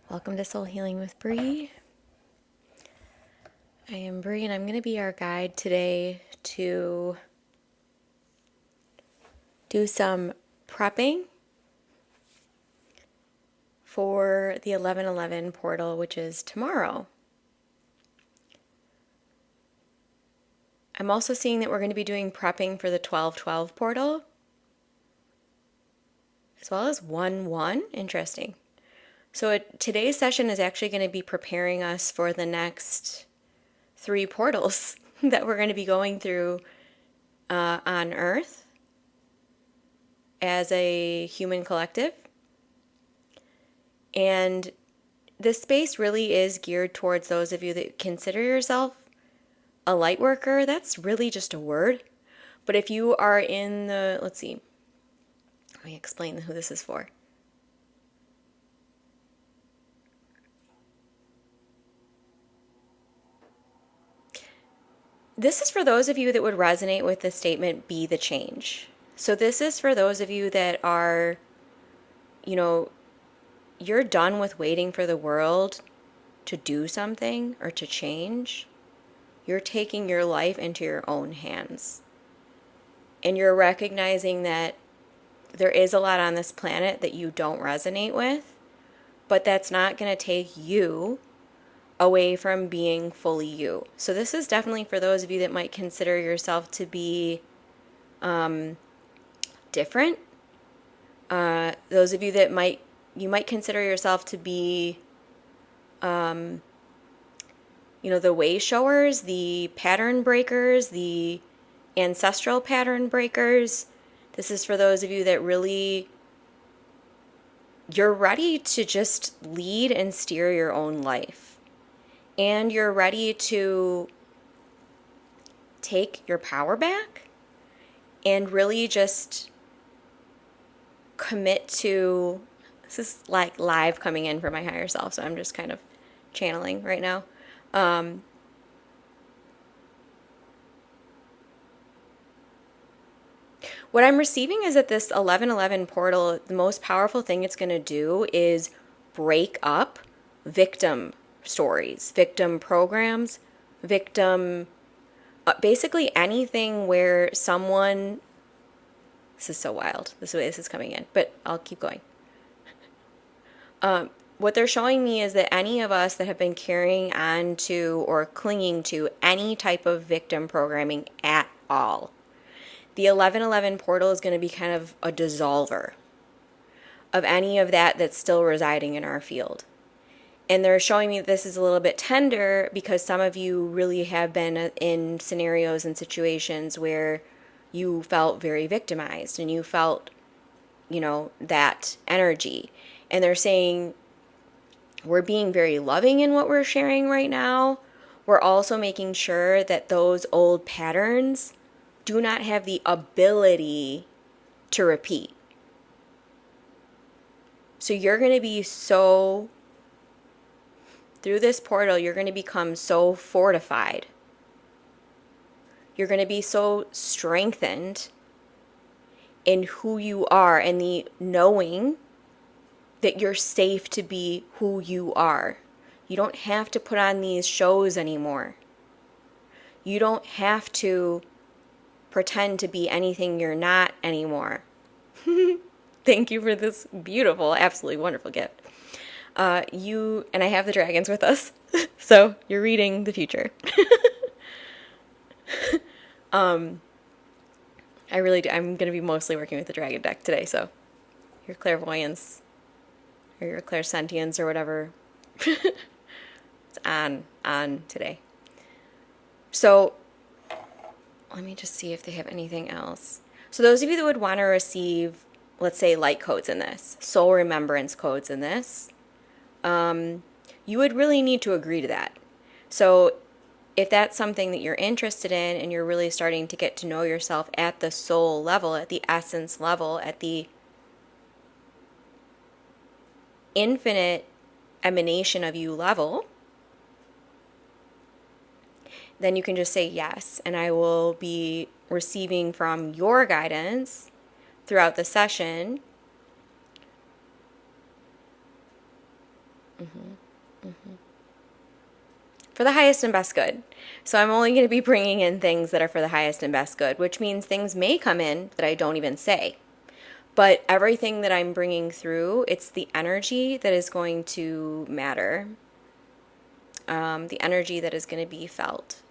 Welcome to Soul Healing with Bree. I am Bree and I'm going to be our guide today to do some prepping for the 11/11 portal, which is tomorrow. I'm also seeing that we're going to be doing prepping for the 12/12 portal, as well as 1/1. Interesting. So today's session is actually going to be preparing us for the next 3 portals that we're going to be going through on Earth as a human collective. And this space really is geared towards those of you that consider yourself a light worker. That's really just a word. But if you are in the, let me explain who this is for. This is for those of you that would resonate with the statement, be the change. So this is for those of you that are, you're done with waiting for the world to do something or to change. You're taking your life into your own hands. And you're recognizing that there is a lot on this planet that you don't resonate with, but that's not going to take you away from being fully you. So this is definitely for those of you that might consider yourself to be different. Those of you that might consider yourself to be, the way showers, the pattern breakers, the ancestral pattern breakers. This is for those of you that really, you're ready to just lead and steer your own life. And you're ready to take your power back and really just commit to, this is like live coming in for my higher self, so I'm just kind of channeling right now. What I'm receiving is that this 11/11 portal, the most powerful thing it's going to do is break up victim stories, victim programs, basically anything where someone, this is so wild, this way this is coming in, but I'll keep going. What they're showing me is that any of us that have been carrying on to or clinging to any type of victim programming at all, the 11/11 portal is going to be kind of a dissolver of any of that that's still residing in our field. And they're showing me this is a little bit tender because some of you really have been in scenarios and situations where you felt very victimized and you felt, that energy. And they're saying we're being very loving in what we're sharing right now. We're also making sure that those old patterns do not have the ability to repeat. So you're going to be through this portal, you're going to become so fortified. You're going to be so strengthened in who you are and the knowing that you're safe to be who you are. You don't have to put on these shows anymore. You don't have to pretend to be anything you're not anymore. Thank you for this beautiful, absolutely wonderful gift. And I have the dragons with us, so you're reading the future. I really do. I'm going to be mostly working with the dragon deck today, so your clairvoyance or your clairsentience or whatever, it's on today. So let me just see if they have anything else. So those of you that would want to receive, let's say, light codes in this, soul remembrance codes in this, you would really need to agree to that. So if that's something that you're interested in and you're really starting to get to know yourself at the soul level, at the essence level, at the infinite emanation of you level, then you can just say yes, and I will be receiving from your guidance throughout the session For the highest and best good. So I'm only going to be bringing in things that are for the highest and best good, which means things may come in that I don't even say. But everything that I'm bringing through, it's the energy that is going to matter, the energy that is going to be felt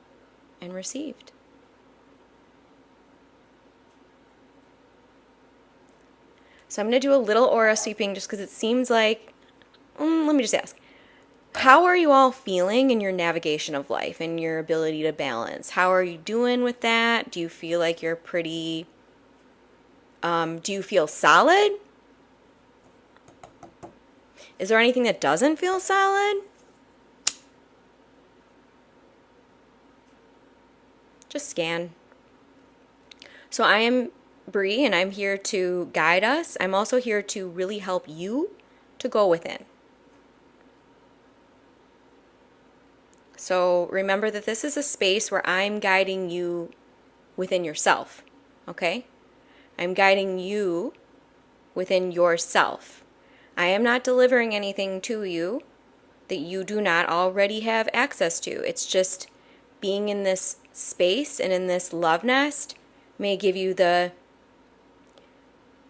and received. So I'm going to do a little aura sweeping just because it seems like, let me just ask, how are you all feeling in your navigation of life and your ability to balance? How are you doing with that? Do you feel like you're pretty, do you feel solid? Is there anything that doesn't feel solid? Just scan. So I am Bree, and I'm here to guide us. I'm also here to really help you to go within. So remember that this is a space where I'm guiding you within yourself, okay? I'm guiding you within yourself. I am not delivering anything to you that you do not already have access to. It's just being in this space and in this love nest may give you the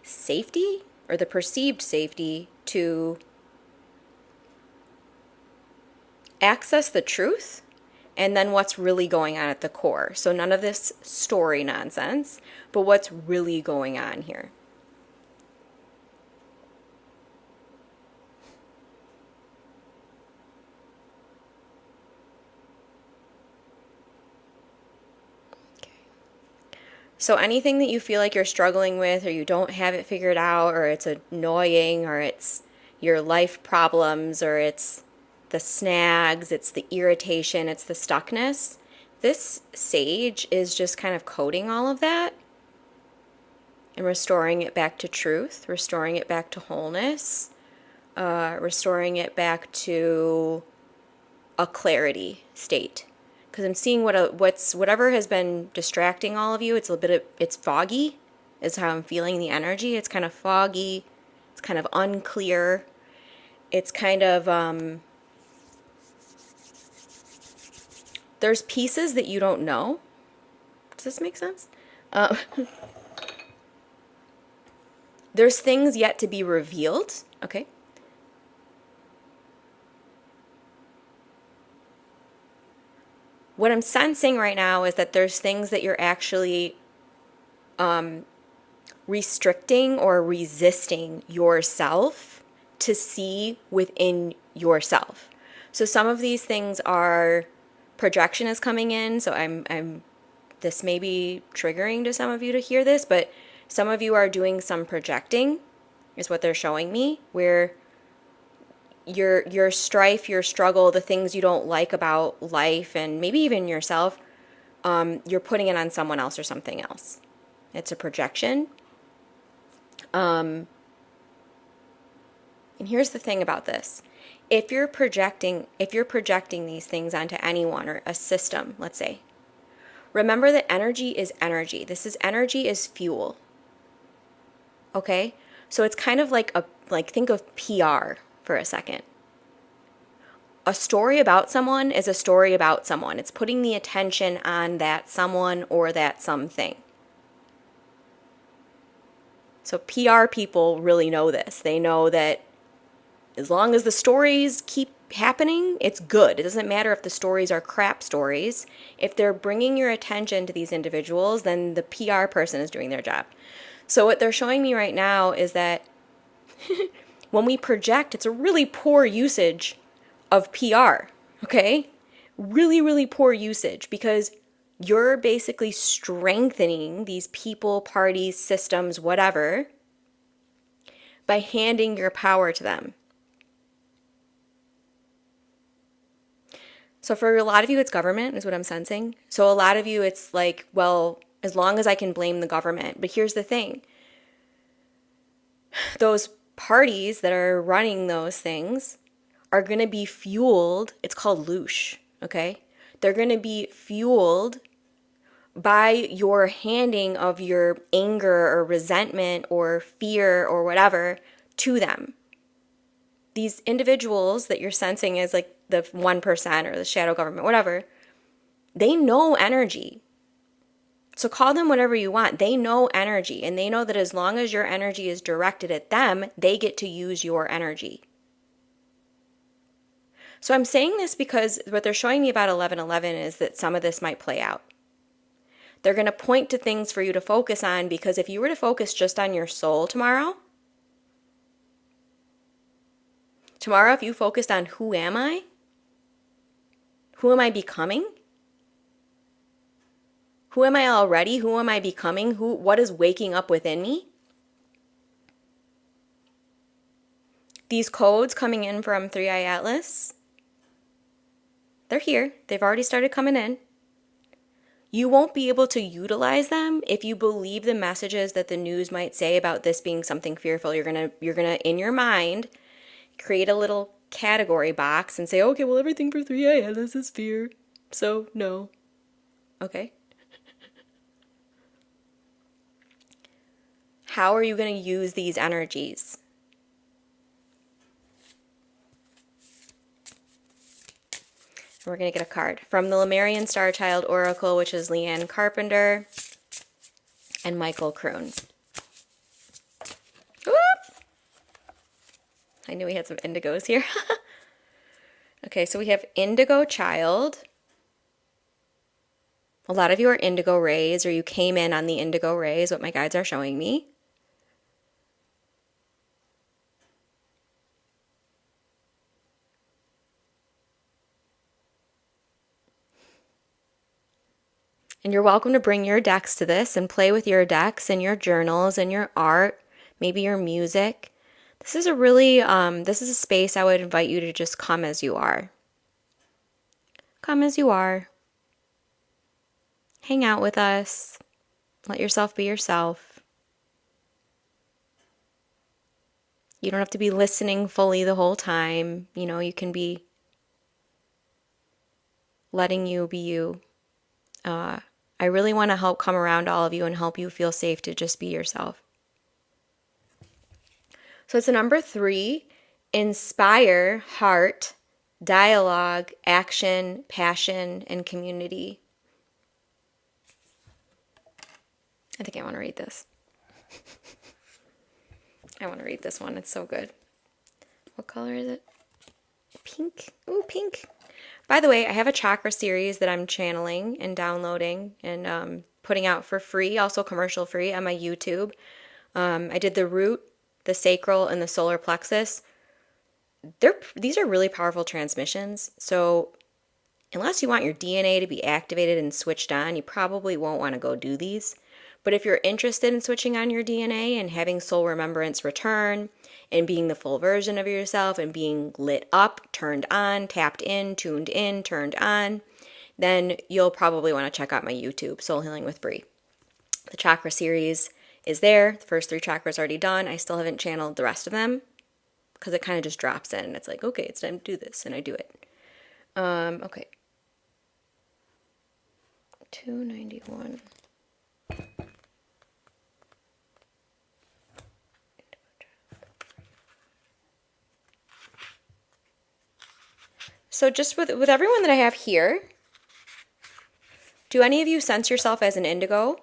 safety or the perceived safety to access the truth and then what's really going on at the core. So none of this story nonsense, but what's really going on here. So anything that you feel like you're struggling with, or you don't have it figured out, or it's annoying, or it's your life problems, or it's the snags, it's the irritation, it's the stuckness, this sage is just kind of coding all of that and restoring it back to truth, restoring it back to wholeness, restoring it back to a clarity state. Because I'm seeing whatever has been distracting all of you. It's it's foggy, is how I'm feeling the energy. It's kind of foggy. It's kind of unclear. It's kind of there's pieces that you don't know. Does this make sense? There's things yet to be revealed. Okay. What I'm sensing right now is that there's things that you're actually restricting or resisting yourself to see within yourself. So some of these things are projection is coming in. So I'm this may be triggering to some of you to hear this, but some of you are doing some projecting is what they're showing me, where your strife, your struggle, the things you don't like about life and maybe even yourself, you're putting it on someone else or something else. It's a projection. And here's the thing about this. If you're projecting these things onto anyone or a system, let's say, remember that energy is energy. Energy is fuel. Okay? So it's kind of like think of PR for a second. A story about someone is a story about someone. It's putting the attention on that someone or that something. So PR people really know this. They know that as long as the stories keep happening, it's good. It doesn't matter if the stories are crap stories. If they're bringing your attention to these individuals, then the PR person is doing their job. So what they're showing me right now is that when we project, it's a really poor usage of PR, okay? Really, really poor usage, because you're basically strengthening these people, parties, systems, whatever, by handing your power to them. So for a lot of you, it's government, is what I'm sensing. So a lot of you, it's like, well, as long as I can blame the government. But here's the thing. Those parties that are running those things are going to be fueled. It's called loosh, okay? They're going to be fueled by your handing of your anger or resentment or fear or whatever to them. these individuals that you're sensing as like the 1% or the shadow government, whatever, they know energy. So call them whatever you want. They know energy, and they know that as long as your energy is directed at them, they get to use your energy. So I'm saying this because what they're showing me about 1111 is that some of this might play out. They're going to point to things for you to focus on, because if you were to focus just on your soul tomorrow, if you focused on who am I? Who am I becoming? Who am I already? Who am I becoming? What is waking up within me? These codes coming in from 3i Atlas, they're here. They've already started coming in. You won't be able to utilize them if you believe the messages that the news might say about this being something fearful. You're gonna in your mind create a little category box and say, okay, well, everything for 3i Atlas is fear, so no. Okay. How are you going to use these energies? We're going to get a card from the Lemurian Star Child Oracle, which is Leanne Carpenter and Michael Kroon. Whoop! I knew we had some indigos here. Okay, so we have Indigo Child. A lot of you are indigo rays, or you came in on the indigo rays, what my guides are showing me. And you're welcome to bring your decks to this and play with your decks and your journals and your art, maybe your music. This is a really, this is a space I would invite you to just come as you are. Come as you are. Hang out with us. Let yourself be yourself. You don't have to be listening fully the whole time. You know, you can be letting you be you. I really want to help come around all of you and help you feel safe to just be yourself. So it's a number 3, inspire, heart, dialogue, action, passion, and community. I think I want to read this. I want to read this one. It's so good. What color is it? Pink. Ooh, pink. By the way, I have a chakra series that I'm channeling and downloading and putting out for free, also commercial free on my YouTube. I did the root, the sacral, and the solar plexus. These are really powerful transmissions. So unless you want your DNA to be activated and switched on, you probably won't want to go do these. But if you're interested in switching on your DNA and having soul remembrance return and being the full version of yourself and being lit up, turned on, tapped in, tuned in, turned on, then you'll probably want to check out my YouTube, Soul Healing with Bree. The chakra series is there. The first 3 chakras are already done. I still haven't channeled the rest of them because it kind of just drops in. It's like, okay, it's time to do this, and I do it. Okay. 291. So just with everyone that I have here, do any of you sense yourself as an indigo?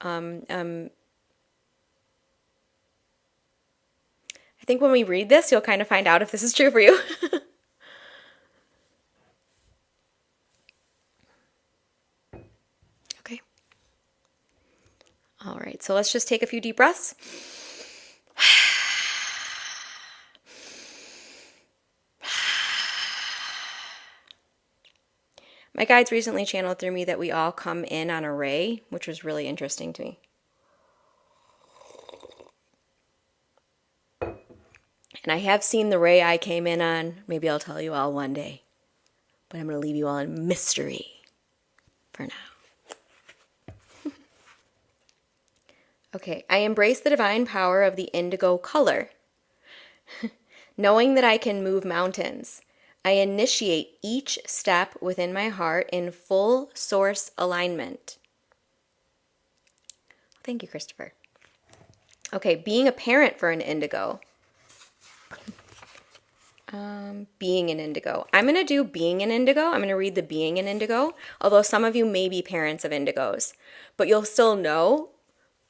I think when we read this, you'll kind of find out if this is true for you. Okay. All right, so let's just take a few deep breaths. My guides recently channeled through me that we all come in on a ray, which was really interesting to me. And I have seen the ray I came in on. Maybe I'll tell you all one day. But I'm going to leave you all in mystery for now. Okay, I embrace the divine power of the indigo color. Knowing that I can move mountains, I initiate each step within my heart in full source alignment. Thank you, Christopher. Okay, being a parent for an indigo. Being an indigo. I'm going to do being an indigo. I'm going to read the being an indigo, although some of you may be parents of indigos, but you'll still know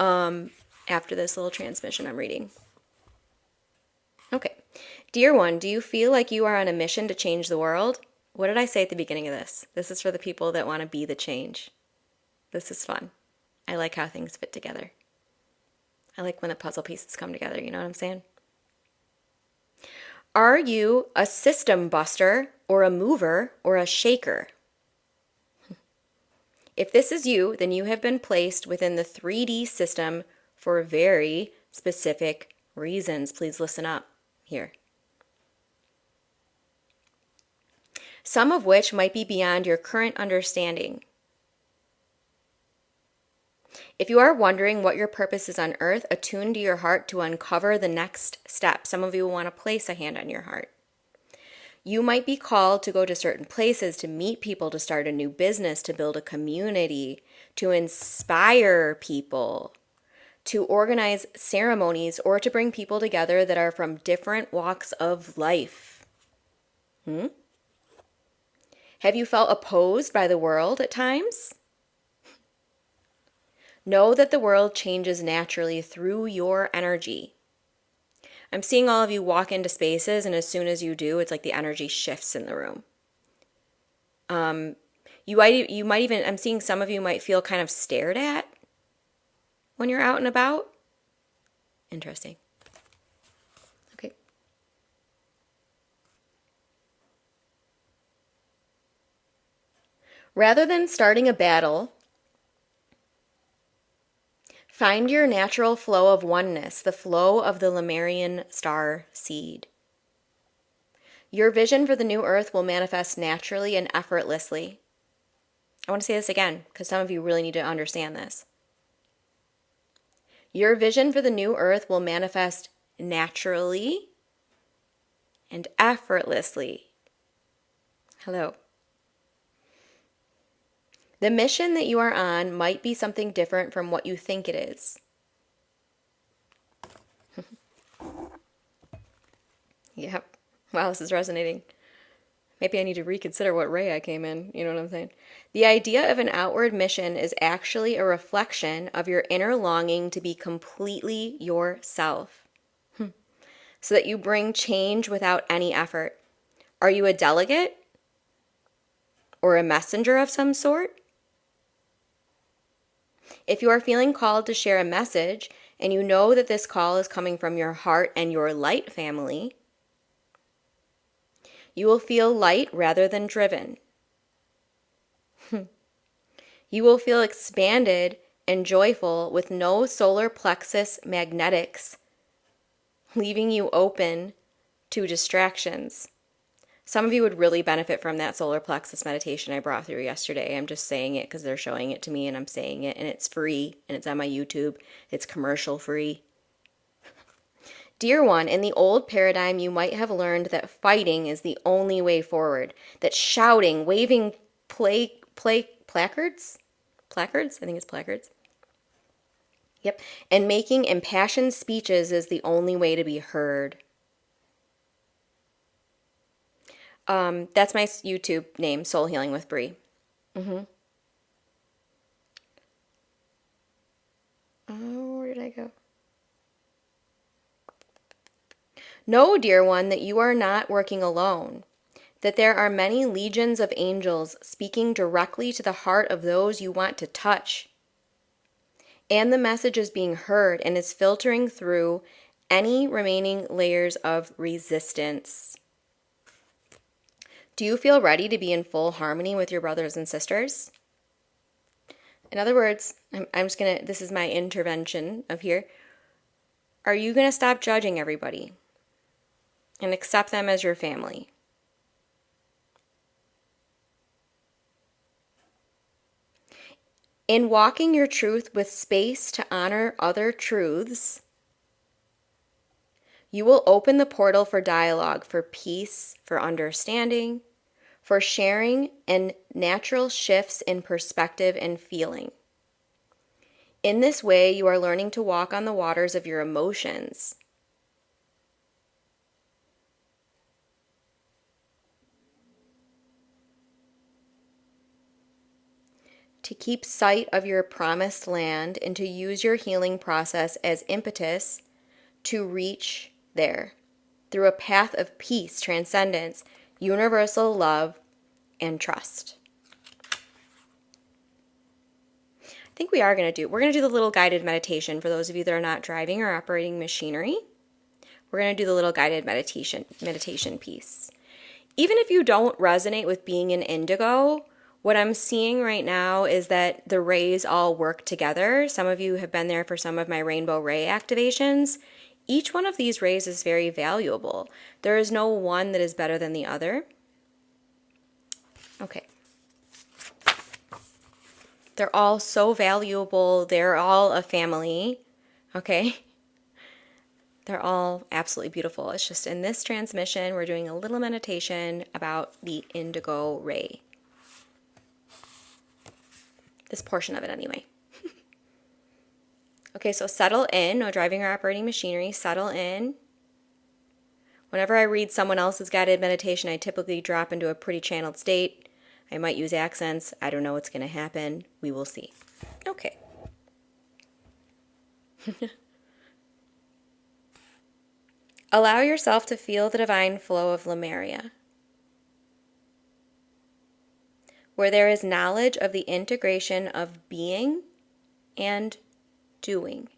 after this little transmission I'm reading. Okay. Dear one, do you feel like you are on a mission to change the world? What did I say at the beginning of this? This is for the people that want to be the change. This is fun. I like how things fit together. I like when the puzzle pieces come together, you know what I'm saying? Are you a system buster or a mover or a shaker? If this is you, then you have been placed within the 3D system for very specific reasons. Please listen up here. Some of which might be beyond your current understanding. If you are wondering what your purpose is on earth, attune to your heart to uncover the next step. Some of you will want to place a hand on your heart. You might be called to go to certain places, to meet people, to start a new business, to build a community, to inspire people, to organize ceremonies, or to bring people together that are from different walks of life. Have you felt opposed by the world at times? Know that the world changes naturally through your energy. I'm seeing all of you walk into spaces, and as soon as you do, it's like the energy shifts in the room. You might even, I'm seeing some of you might feel kind of stared at when you're out and about. Interesting. Okay. Rather than starting a battle, find your natural flow of oneness, the flow of the Lemurian star seed. Your vision for the new earth will manifest naturally and effortlessly. I want to say this again because some of you really need to understand this. Your vision for the new earth will manifest naturally and effortlessly. Hello. The mission that you are on might be something different from what you think it is. Yep. Wow, this is resonating. Maybe I need to reconsider what ray I came in. You know what I'm saying? The idea of an outward mission is actually a reflection of your inner longing to be completely yourself, so that you bring change without any effort. Are you a delegate or a messenger of some sort? If you are feeling called to share a message and you know that this call is coming from your heart and your light family, you will feel light rather than driven. You will feel expanded and joyful with no solar plexus magnetics, leaving you open to distractions. Some of you would really benefit from that solar plexus meditation I brought through yesterday. I'm just saying it because they're showing it to me and I'm saying it, and it's free and it's on my YouTube. It's commercial free. Dear one, in the old paradigm, you might have learned that fighting is the only way forward, that shouting, waving placards? Placards? I think it's placards. Yep. And making impassioned speeches is the only way to be heard. That's my YouTube name, Soul Healing with Bree. Oh, where did I go? Know, dear one, that you are not working alone, that there are many legions of angels speaking directly to the heart of those you want to touch. And the message is being heard and is filtering through any remaining layers of resistance. Do you feel ready to be in full harmony with your brothers and sisters? In other words, this is my intervention of here. Are you going to stop judging everybody and accept them as your family? In walking your truth with space to honor other truths, you will open the portal for dialogue, for peace, for understanding, for sharing, and natural shifts in perspective and feeling. In this way, you are learning to walk on the waters of your emotions. To keep sight of your promised land and to use your healing process as impetus to reach there through a path of peace, transcendence, universal love, and trust. I think we're going to do the little guided meditation for those of you that are not driving or operating machinery. We're going to do the little guided meditation piece. Even if you don't resonate with being an indigo, what I'm seeing right now is that the rays all work together. Some of you have been there for some of my rainbow ray activations. Each one of these rays is very valuable. There is no one that is better than the other. Okay. They're all so valuable. They're all a family. Okay. They're all absolutely beautiful. It's just in this transmission, we're doing a little meditation about the indigo ray. This portion of it anyway. Okay, so settle in. No driving or operating machinery. Settle in. Whenever I read someone else's guided meditation, I typically drop into a pretty channeled state. I might use accents. I don't know what's going to happen. We will see. Okay. Allow yourself to feel the divine flow of Lemuria, where there is knowledge of the integration of being and doing.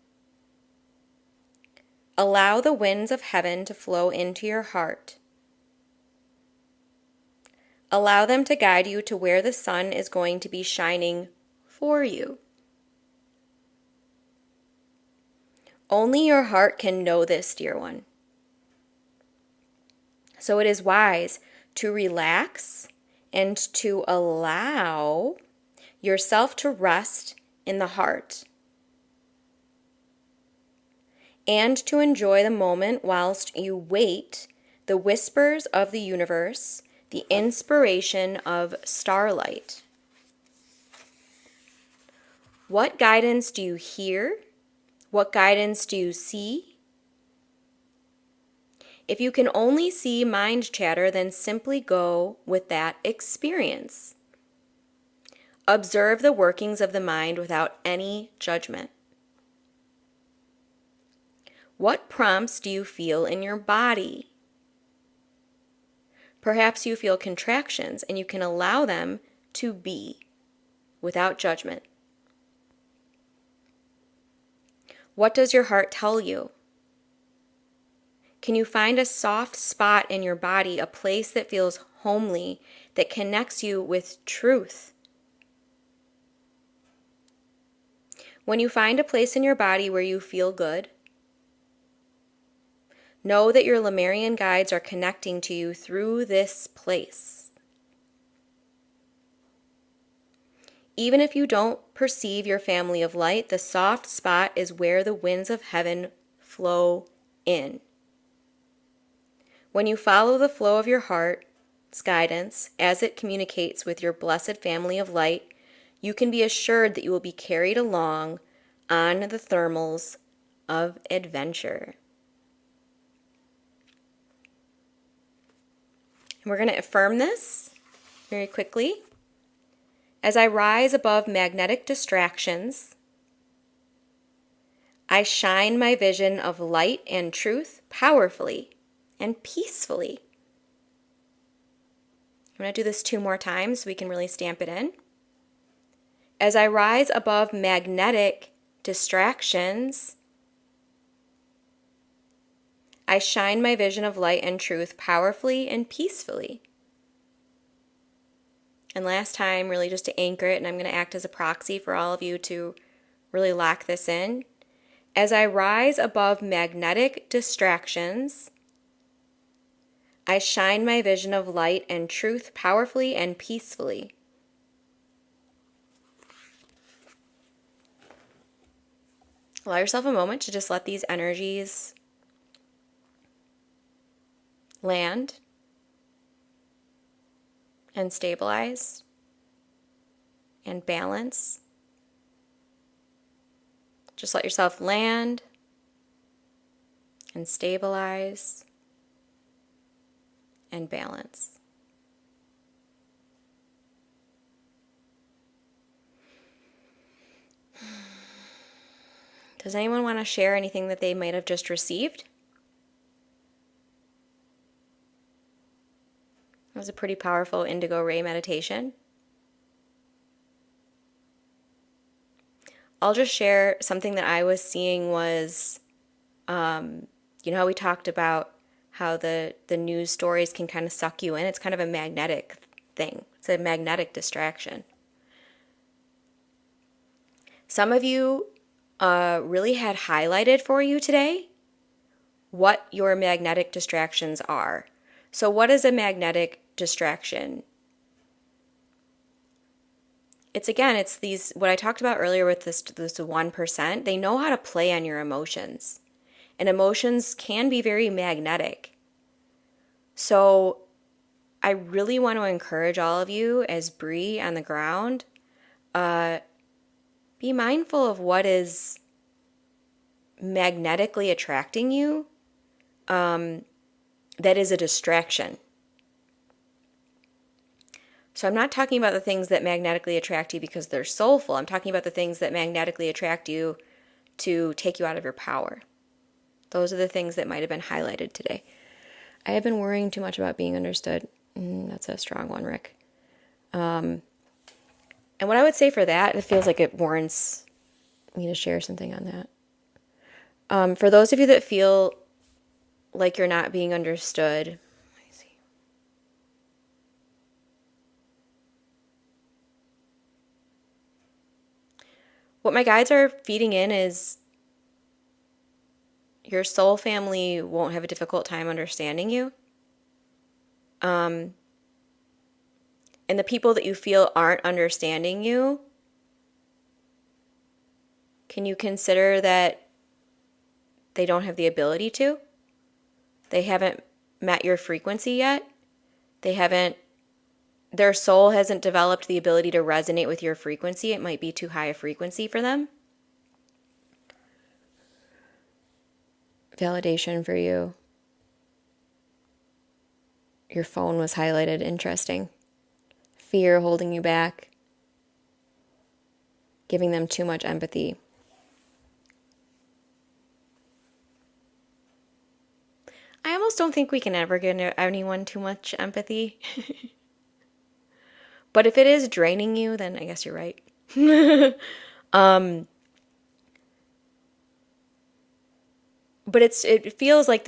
Allow the winds of heaven to flow into your heart. Allow them to guide you to where the sun is going to be shining for you. Only your heart can know this, dear one. So it is wise to relax and to allow yourself to rest in the heart and to enjoy the moment whilst you wait the whispers of the universe, the inspiration of starlight. What guidance do you hear? What guidance do you see? If you can only see mind chatter, then simply go with that experience. Observe the workings of the mind without any judgment. What prompts do you feel in your body? Perhaps you feel contractions and you can allow them to be without judgment. What does your heart tell you? Can you find a soft spot in your body, a place that feels homely, that connects you with truth? When you find a place in your body where you feel good, know that your Lemurian guides are connecting to you through this place. Even if you don't perceive your family of light, the soft spot is where the winds of heaven flow in. When you follow the flow of your heart's guidance as it communicates with your blessed family of light, you can be assured that you will be carried along on the thermals of adventure. And we're going to affirm this very quickly. As I rise above magnetic distractions, I shine my vision of light and truth powerfully and peacefully. I'm going to do this 2 more times so we can really stamp it in. As I rise above magnetic distractions, I shine my vision of light and truth powerfully and peacefully. And last time, really just to anchor it, and I'm going to act as a proxy for all of you to really lock this in. As I rise above magnetic distractions, I shine my vision of light and truth powerfully and peacefully. Allow yourself a moment to just let these energies land and stabilize, and balance. Just let yourself land and stabilize and balance. Does anyone want to share anything that they might have just received? That was a pretty powerful indigo ray meditation. I'll just share something that I was seeing was, you know how we talked about how the news stories can kind of suck you in? It's kind of a magnetic thing. It's a magnetic distraction. Some of you really had highlighted for you today what your magnetic distractions are. So what is a magnetic distraction? It's these, what I talked about earlier with this 1%, they know how to play on your emotions. And emotions can be very magnetic. So I really want to encourage all of you as Bree on the ground, be mindful of what is magnetically attracting you, that is a distraction. So I'm not talking about the things that magnetically attract you because they're soulful. I'm talking about the things that magnetically attract you to take you out of your power. Those are the things that might have been highlighted today. I have been worrying too much about being understood. That's a strong one, Rick. And what I would say for that, it feels like it warrants me to share something on that. For those of you that feel like you're not being understood, let me see. What my guides are feeding in is your soul family won't have a difficult time understanding you. And the people that you feel aren't understanding you, can you consider that they don't have the ability to? They haven't met your frequency yet. Their soul hasn't developed the ability to resonate with your frequency. It might be too high a frequency for them. Validation for you. Your phone was highlighted. Interesting. Fear holding you back. Giving them too much empathy. I almost don't think we can ever give anyone too much empathy. But if it is draining you, then I guess you're right. But it feels like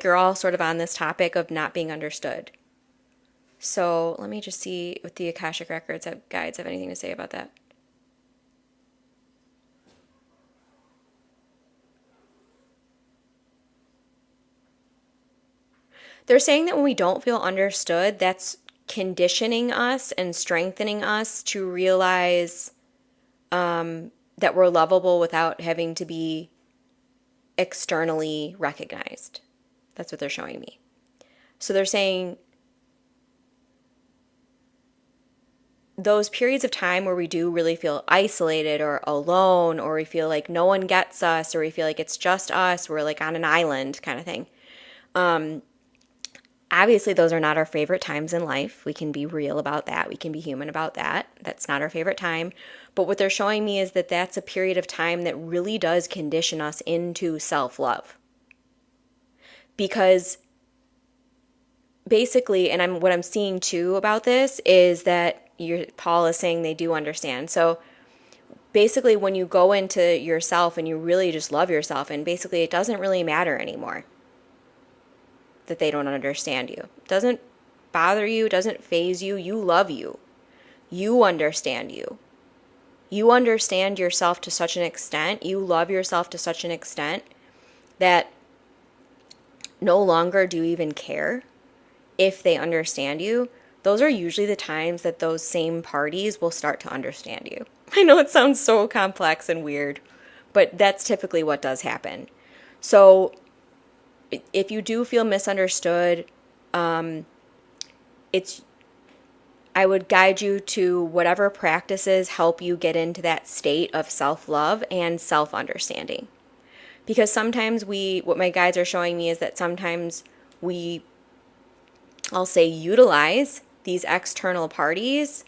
you're all sort of on this topic of not being understood. So let me just see if the Akashic Records guides have anything to say about that. They're saying that when we don't feel understood, that's conditioning us and strengthening us to realize that we're lovable without having to be externally recognized. That's what they're showing me. So they're saying those periods of time where we do really feel isolated or alone, or we feel like no one gets us, or we feel like it's just us, we're like on an island kind of thing. Obviously, those are not our favorite times in life. We can be real about that. We can be human about that. That's not our favorite time. But what they're showing me is that that's a period of time that really does condition us into self-love. Because basically, and what I'm seeing too about this is that Paul is saying they do understand. So basically, when you go into yourself and you really just love yourself, and basically it doesn't really matter anymore that they don't understand you. It doesn't bother you, doesn't faze you. You love you. You understand you. You understand yourself to such an extent, you love yourself to such an extent that no longer do you even care if they understand you. Those are usually the times that those same parties will start to understand you. I know it sounds so complex and weird, but that's typically what does happen. So if you do feel misunderstood, it's I would guide you to whatever practices help you get into that state of self-love and self-understanding. Because sometimes what my guides are showing me is that sometimes we, I'll say, utilize these external parties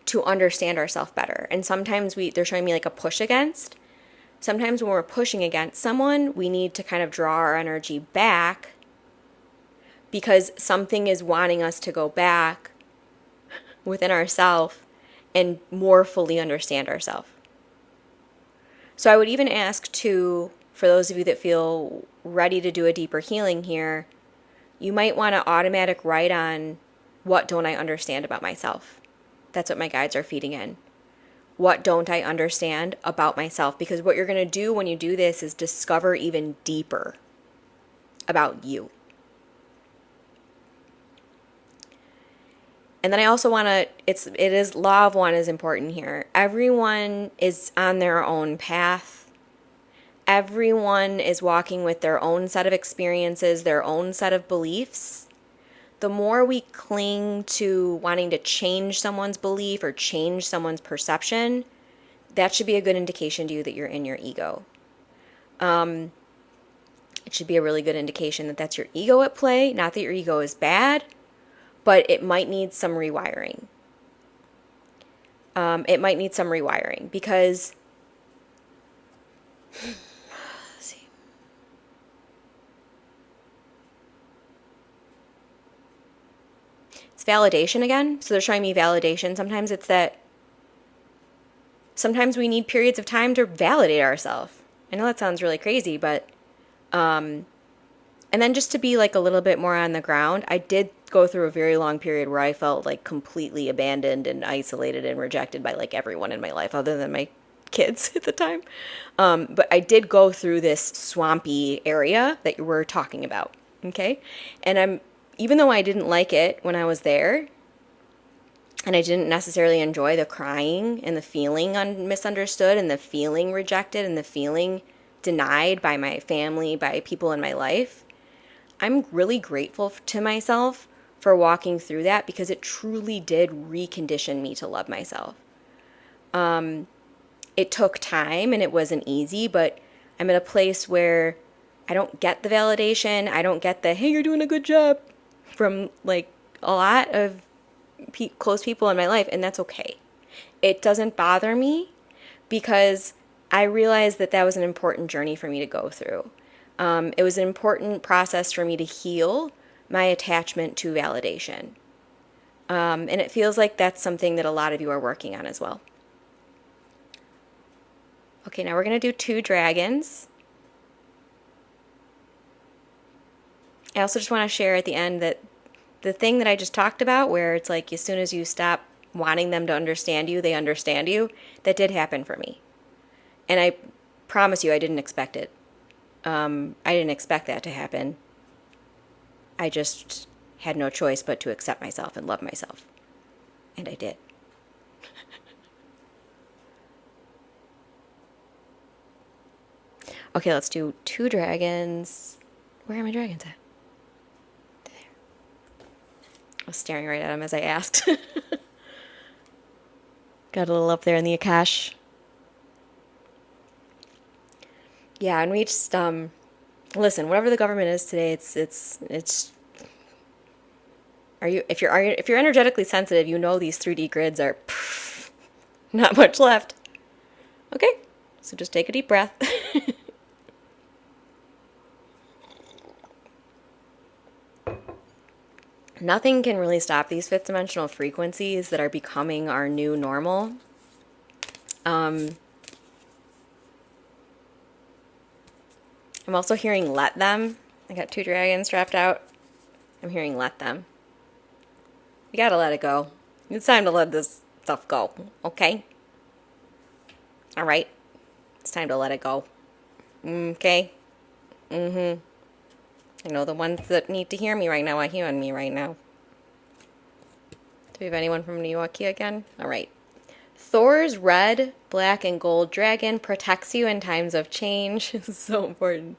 to understand ourselves better. And sometimes they're showing me like a push against. Sometimes when we're pushing against someone, we need to kind of draw our energy back because something is wanting us to go back within ourselves and more fully understand ourselves. So I would even ask to, for those of you that feel ready to do a deeper healing here, you might want to automatic write on, what don't I understand about myself? That's what my guides are feeding in. What don't I understand about myself? Because what you're going to do when you do this is discover even deeper about you. And then I also want to, it is law of one is important here. Everyone is on their own path. Everyone is walking with their own set of experiences, their own set of beliefs. The more we cling to wanting to change someone's belief or change someone's perception, that should be a good indication to you that you're in your ego. It should be a really good indication that that's your ego at play. Not that your ego is bad, but it might need some rewiring. It might need some rewiring because, let's see. It's validation again. So they're showing me validation. Sometimes it's that, sometimes we need periods of time to validate ourselves. I know that sounds really crazy, but, and then just to be like a little bit more on the ground, I did go through a very long period where I felt like completely abandoned and isolated and rejected by like everyone in my life other than my kids at the time. But I did go through this swampy area that you were talking about. Okay. And even though I didn't like it when I was there, and I didn't necessarily enjoy the crying and the feeling misunderstood and the feeling rejected and the feeling denied by my family, by people in my life, I'm really grateful to myself for walking through that because it truly did recondition me to love myself. It took time and it wasn't easy, but I'm at a place where I don't get the validation. I don't get the, hey, you're doing a good job from like a lot of close people in my life, and that's okay. It doesn't bother me because I realized that that was an important journey for me to go through. It was an important process for me to heal my attachment to validation. And it feels like that's something that a lot of you are working on as well. Okay, now we're going to do 2 dragons. I also just want to share at the end that the thing that I just talked about, where it's like as soon as you stop wanting them to understand you, they understand you, that did happen for me. And I promise you, I didn't expect it. I didn't expect that to happen. I just had no choice but to accept myself and love myself. And I did. Okay, let's do 2 dragons. Where are my dragons at? There. I was staring right at them as I asked. Got a little up there in the Akash. Yeah, and we just, listen, whatever the government is today, it's if you're energetically sensitive, you know these 3D grids are not much left. Okay, so just take a deep breath. Nothing can really stop these 5th dimensional frequencies that are becoming our new normal. I'm also hearing let them. I got 2 dragons strapped out. I'm hearing let them. You gotta let it go. It's time to let this stuff go, okay? Alright. It's time to let it go. Okay? I know the ones that need to hear me right now are hearing me right now. Do we have anyone from New York here again? Alright. Thor's red, black, and gold dragon protects you in times of change. This is so important.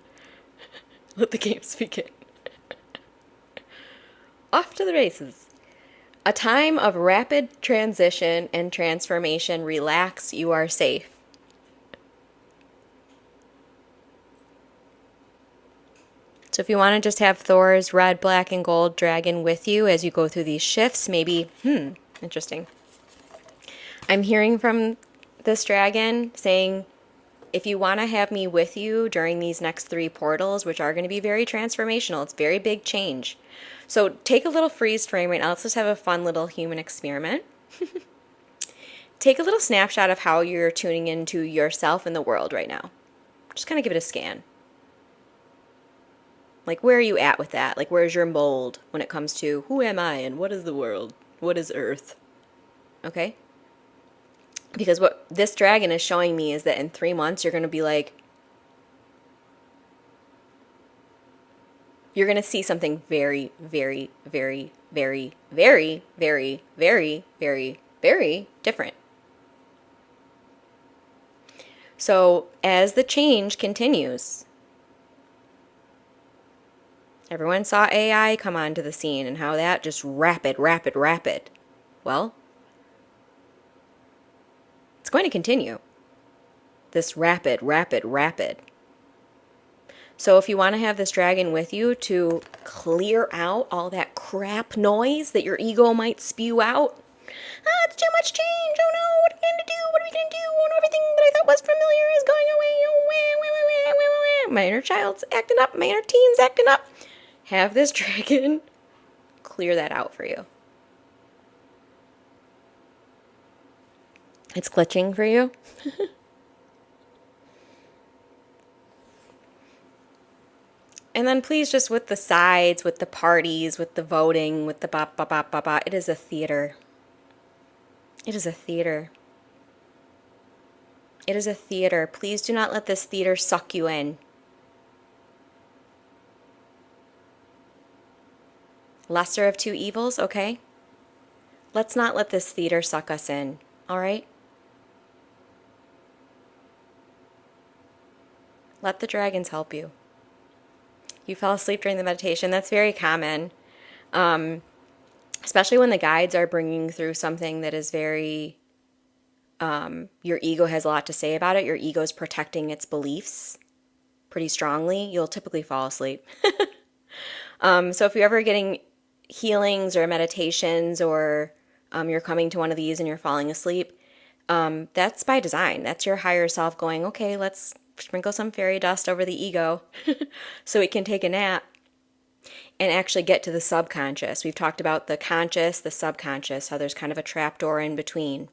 Let the games begin. Off to the races. A time of rapid transition and transformation. Relax, you are safe. So if you want to just have Thor's red, black, and gold dragon with you as you go through these shifts, maybe, interesting. I'm hearing from this dragon saying, if you want to have me with you during these next 3 portals, which are going to be very transformational, it's very big change. So take a little freeze frame right now. Let's just have a fun little human experiment. Take a little snapshot of how you're tuning into yourself in the world right now. Just kind of give it a scan. Like, where are you at with that? Like, where's your mold when it comes to who am I and what is the world? What is Earth? Okay? Because what this dragon is showing me is that in 3 months, you're going to be like, you're going to see something very, very, very, very, very, very, very, very, very different. So as the change continues, everyone saw AI come onto the scene and how that just rapid. Well, it's going to continue. This rapid. So if you want to have this dragon with you to clear out all that crap noise that your ego might spew out, it's too much change. Oh no, what are we going to do? What are we going to do? Oh no, everything that I thought was familiar is going away. Oh, my inner child's acting up. My inner teen's acting up. Have this dragon clear that out for you. It's glitching for you. And then please, just with the sides, with the parties, with the voting, with the ba, it is a theater. It is a theater. It is a theater. Please do not let this theater suck you in. Lesser of 2 evils, okay? Let's not let this theater suck us in, all right? Let the dragons help you. You fell asleep during the meditation. That's very common, especially when the guides are bringing through something that is very, your ego has a lot to say about it. Your ego is protecting its beliefs pretty strongly. You'll typically fall asleep. So if you're ever getting healings or meditations, or you're coming to one of these and you're falling asleep, that's by design. That's your higher self going, okay, let's sprinkle some fairy dust over the ego so it can take a nap and actually get to the subconscious. We've talked about the conscious, the subconscious, how there's kind of a trapdoor in between.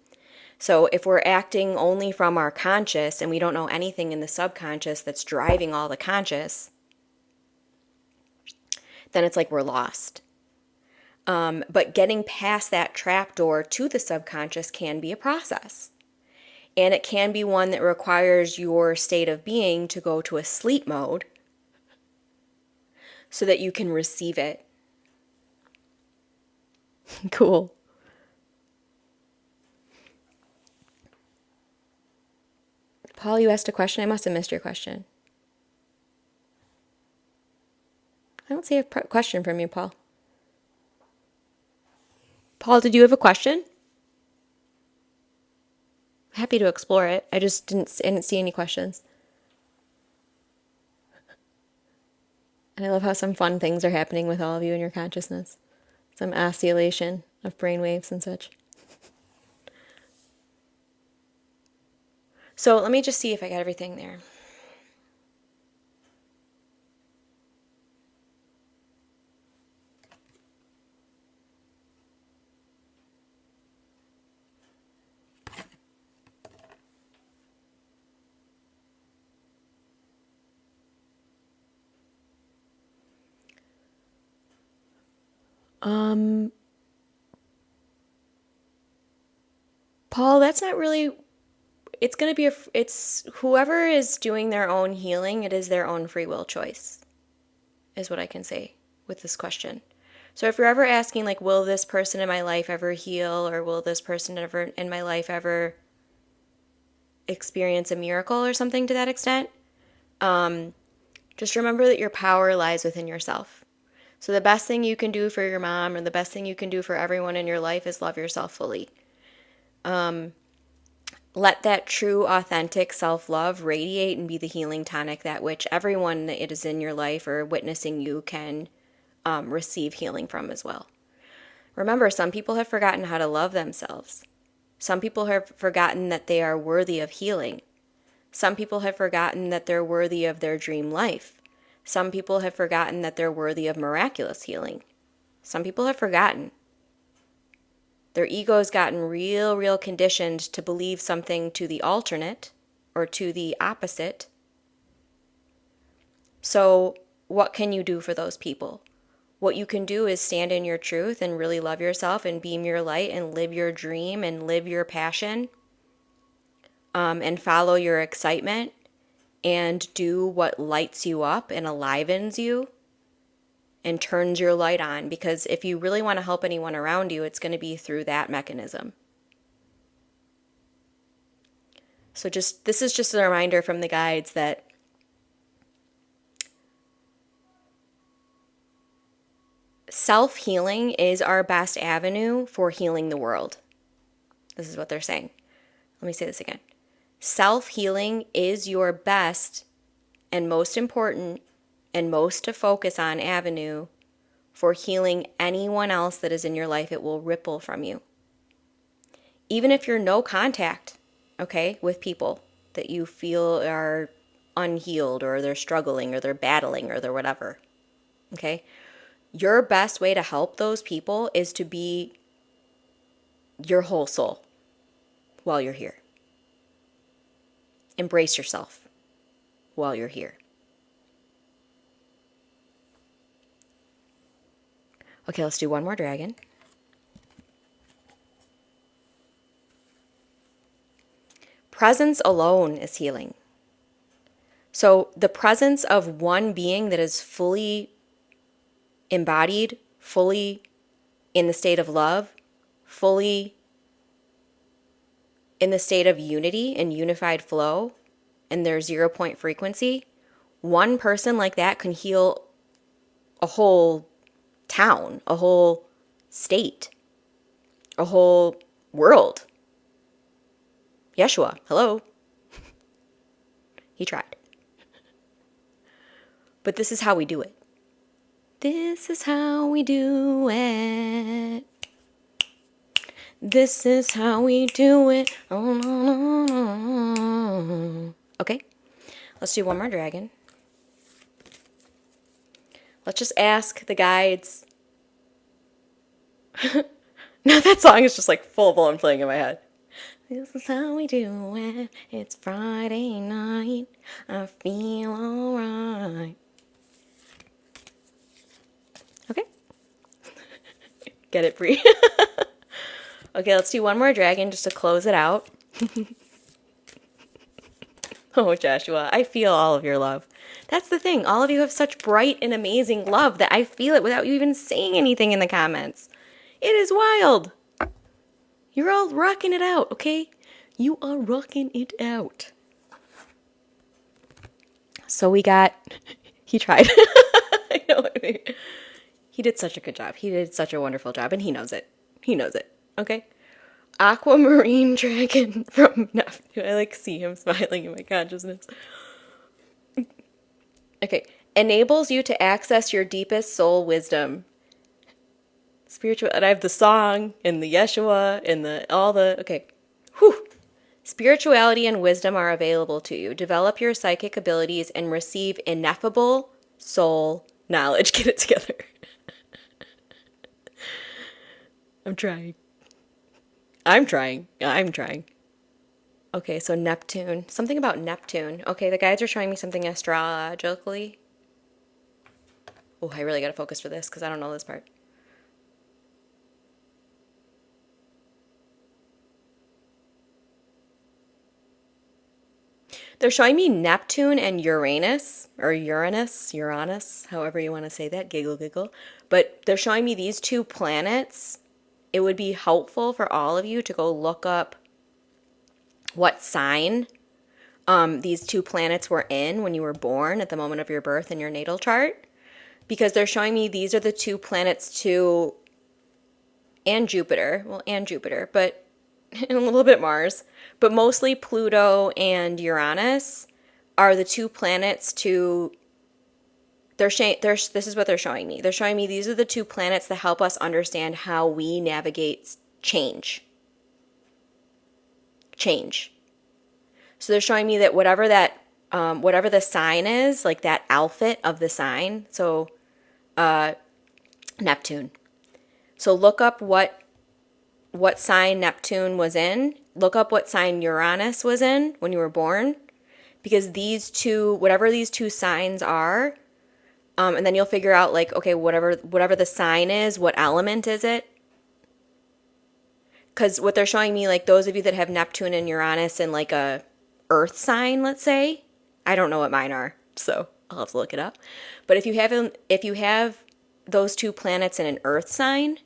So if we're acting only from our conscious and we don't know anything in the subconscious that's driving all the conscious, then it's like we're lost. But getting past that trapdoor to the subconscious can be a process. And it can be one that requires your state of being to go to a sleep mode so that you can receive it. Cool. Paul, you asked a question. I must have missed your question. I don't see a question from you, Paul. Paul, did you have a question? Happy to explore it. I just didn't see any questions. And I love how some fun things are happening with all of you in your consciousness. Some oscillation of brainwaves and such. So let me just see if I got everything there. Paul, that's not really, it's going to be, it's whoever is doing their own healing, it is their own free will choice, is what I can say with this question. So if you're ever asking, like, will this person in my life ever heal, or will this person ever in my life ever experience a miracle or something to that extent, just remember that your power lies within yourself. So the best thing you can do for your mom, or the best thing you can do for everyone in your life, is love yourself fully. Let that true, authentic self-love radiate and be the healing tonic that which everyone that is in your life or witnessing you can receive healing from as well. Remember, some people have forgotten how to love themselves. Some people have forgotten that they are worthy of healing. Some people have forgotten that they're worthy of their dream life. Some people have forgotten that they're worthy of miraculous healing. Some people have forgotten. Their ego's gotten real conditioned to believe something to the alternate or to the opposite. So what can you do for those people? What you can do is stand in your truth and really love yourself and beam your light and live your dream and live your passion, and follow your excitement and do what lights you up and enlivens you and turns your light on. Because if you really want to help anyone around you, it's going to be through that mechanism. So this is just a reminder from the guides that self-healing is our best avenue for healing the world. This is what they're saying. Let me say this again. Self-healing is your best and most important and most to focus on avenue for healing anyone else that is in your life. It will ripple from you. Even if you're no contact, okay, with people that you feel are unhealed or they're struggling or they're battling or they're whatever, okay? Your best way to help those people is to be your whole soul while you're here. Embrace yourself while you're here. Okay, let's do one more dragon. Presence alone is healing. So the presence of one being that is fully embodied, fully in the state of love, fully in the state of unity and unified flow, and their 0-point frequency, one person like that can heal a whole town, a whole state, a whole world. Yeshua, hello. He tried. But this is how we do it. This is how we do it. This is how we do it. Oh, no, no, no. Okay, let's do one more dragon. Let's just ask the guides. Now that song is just like full blown playing in my head. This is how we do it. It's Friday night. I feel alright. Okay. Get it, Bree? Okay, let's do one more dragon just to close it out. Oh, Joshua, I feel all of your love. That's the thing. All of you have such bright and amazing love that I feel it without you even saying anything in the comments. It is wild. You're all rocking it out, okay? You are rocking it out. So we got... He tried. I know what I mean. He did such a good job. He did such a wonderful job, and he knows it. He knows it, okay? Aquamarine dragon from Neptune. I like see him smiling in my consciousness. Okay. Enables you to access your deepest soul wisdom. Spiritual, and I have the song and the Yeshua and okay. Whew. Spirituality and wisdom are available to you. Develop your psychic abilities and receive ineffable soul knowledge. Get it together. I'm trying. Okay, so Neptune. Something about Neptune. Okay, the guides are showing me something astrologically. Oh, I really gotta focus for this because I don't know this part. They're showing me Neptune and Uranus, or Uranus, however you want to say that, giggle, giggle. But they're showing me these two planets. It would be helpful for all of you to go look up what sign these two planets were in when you were born at the moment of your birth in your natal chart. because they're showing me these are the two planets to, and Jupiter, but and a little bit Mars, but mostly Pluto and Uranus are the two planets to, this is what they're showing me. They're showing me these are the two planets that help us understand how we navigate change. So they're showing me that whatever the sign is, like that outfit of the sign, so Neptune. So look up what sign Neptune was in. Look up what sign Uranus was in when you were born, because these two, whatever these two signs are, and then you'll figure out like, okay, whatever the sign is, what element is it? Because what they're showing me, like those of you that have Neptune and Uranus in like a Earth sign, let's say, I don't know what mine are, so I'll have to look it up. But if you have those two planets in an Earth sign,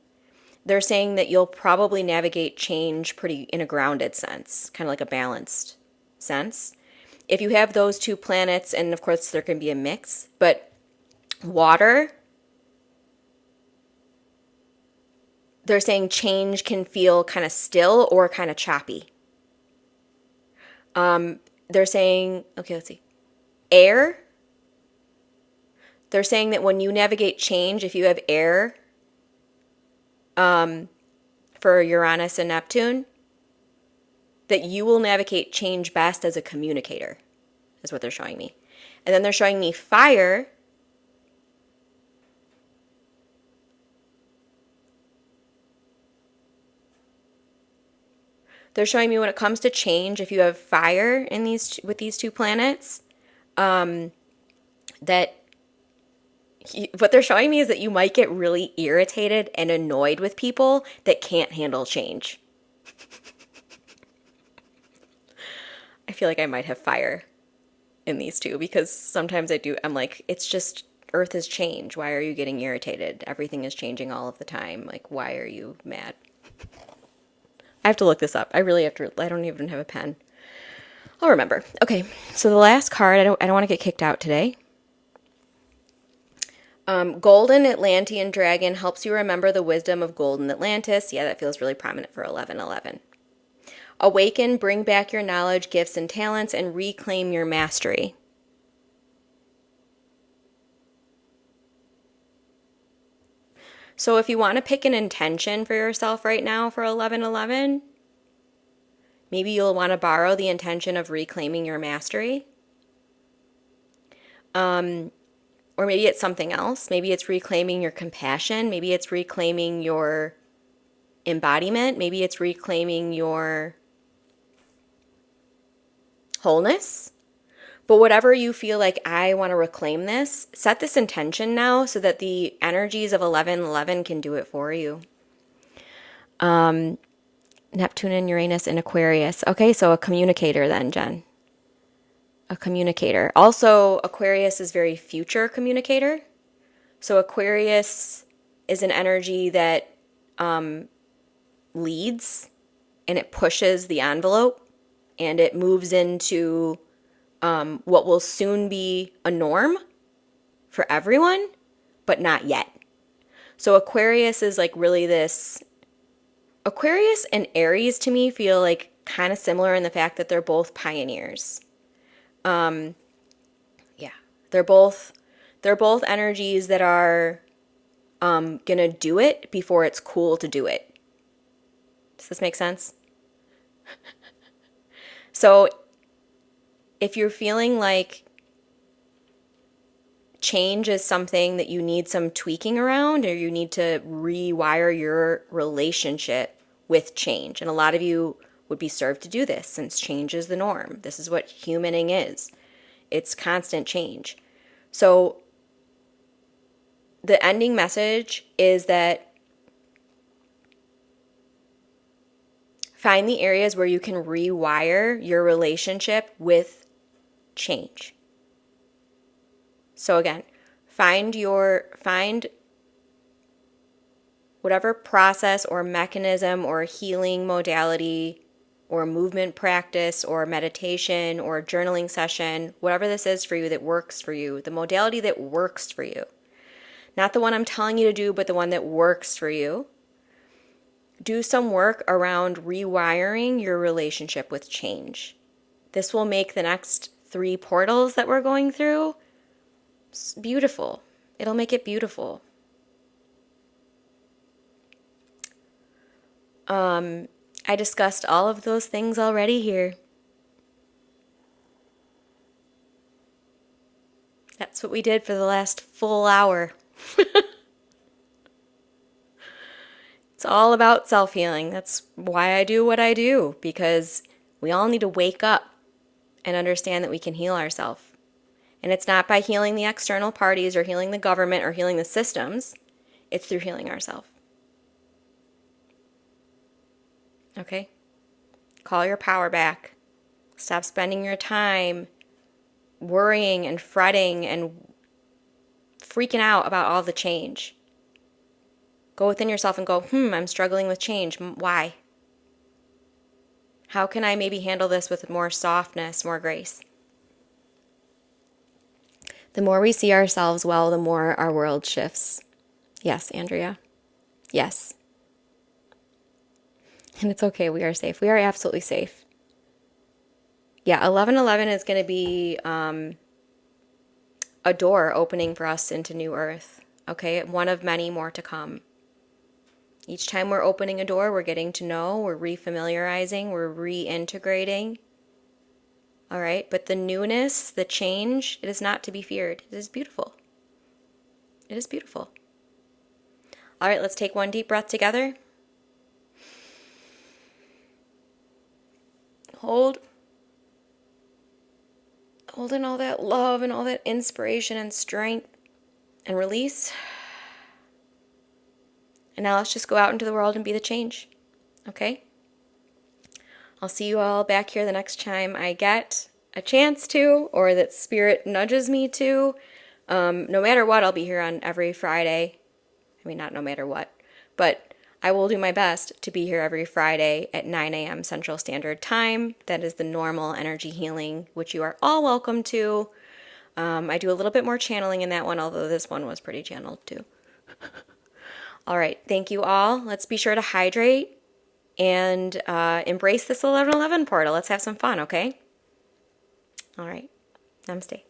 they're saying that you'll probably navigate change pretty in a grounded sense, kind of like a balanced sense. If you have those two planets, and of course there can be a mix, but water, they're saying change can feel kind of still or kind of choppy. They're saying, okay, let's see. Air, they're saying that when you navigate change, if you have air, for Uranus and Neptune, that you will navigate change best as a communicator, is what they're showing me. And then they're showing me fire. They're showing me when it comes to change, if you have fire in with these two planets, that what they're showing me is that you might get really irritated and annoyed with people that can't handle change. I feel like I might have fire in these two, because sometimes I'm like, it's just, Earth is change. Why are you getting irritated? Everything is changing all of the time. Like, why are you mad? I have to look this up. I really have to. I don't even have a pen. I'll remember. Okay, so the last card, I don't want to get kicked out today. Golden Atlantean Dragon helps you remember the wisdom of Golden Atlantis. Yeah, that feels really prominent for 1111. Awaken, bring back your knowledge, gifts, and talents, and reclaim your mastery. So if you want to pick an intention for yourself right now for 1111, maybe you'll want to borrow the intention of reclaiming your mastery. Or maybe it's something else. Maybe it's reclaiming your compassion. Maybe it's reclaiming your embodiment. Maybe it's reclaiming your wholeness. But whatever you feel like, I want to reclaim this, set this intention now so that the energies of 1111 can do it for you. Neptune and Uranus in Aquarius. Okay, so a communicator then, Jen. A communicator. Also, Aquarius is very future communicator. So Aquarius is an energy that leads, and it pushes the envelope, and it moves into what will soon be a norm for everyone, but not yet. So Aquarius is like really this. Aquarius and Aries to me feel like kind of similar in the fact that they're both pioneers. Yeah, they're both energies that are gonna do it before it's cool to do it. Does this make sense? So if you're feeling like change is something that you need some tweaking around, or you need to rewire your relationship with change, and a lot of you would be served to do this since change is the norm. This is what humaning is. It's constant change. So the ending message is that find the areas where you can rewire your relationship with change. So again, find whatever process or mechanism or healing modality or movement practice or meditation or journaling session, whatever this is for you that works for you, the modality that works for you. Not the one I'm telling you to do, but the one that works for you. Do some work around rewiring your relationship with change. This will make the next 3 portals that we're going through beautiful. It'll make it beautiful. I discussed all of those things already here. That's what we did for the last full hour. It's all about self-healing. That's why I do what I do, because we all need to wake up and understand that we can heal ourselves. And it's not by healing the external parties or healing the government or healing the systems. It's through healing ourselves. Okay? Call your power back. Stop spending your time worrying and fretting and freaking out about all the change. Go within yourself and go, I'm struggling with change. Why? How can I maybe handle this with more softness, more grace? The more we see ourselves well, the more our world shifts. Yes, Andrea. Yes. And it's okay. We are safe. We are absolutely safe. Yeah, 1111 is going to be a door opening for us into new earth. Okay, one of many more to come. Each time we're opening a door, we're getting to know, we're refamiliarizing, we're reintegrating. All right, but the newness, the change, it is not to be feared. It is beautiful. It is beautiful. All right, let's take one deep breath together. Hold in all that love and all that inspiration and strength, and release. And now let's just go out into the world and be the change. Okay? I'll see you all back here the next time I get a chance to, or that spirit nudges me to. No matter what, I'll be here on every Friday. I mean, not no matter what, but I will do my best to be here every Friday at 9 a.m. Central Standard Time. That is the normal energy healing, which you are all welcome to. I do a little bit more channeling in that one, although this one was pretty channeled too. All right, thank you all. Let's be sure to hydrate and embrace this 1111 portal. Let's have some fun, okay? All right, namaste.